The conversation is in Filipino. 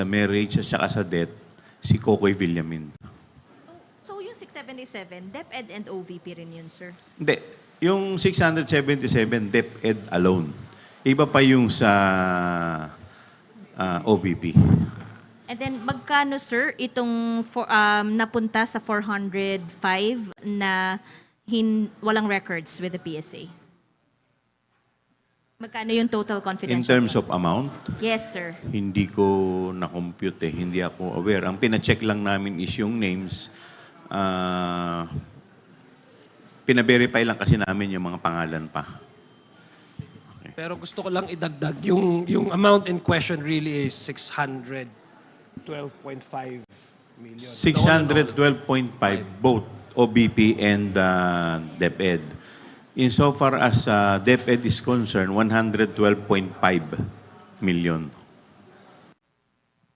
Sa marriage at saka sa death, si Kokoy Villamin. So yung 677, DepEd and OVP rin yun, sir? Hindi. Yung 677, DepEd alone. Iba pa yung sa OVP. And then magkano, sir, itong napunta sa 405 na walang records with the PSA? Magkano yung total confidential? In terms of amount, Yes, sir. hindi ko na-compute eh. Hindi ako aware. Ang pina-check lang namin is yung names. Pina-verify lang kasi namin yung mga pangalan pa. Pero gusto ko lang idagdag, yung amount in question really is 612.5 million. 612.5, both OBP and DepEd. Insofar as DepEd is concerned, 112.5 million.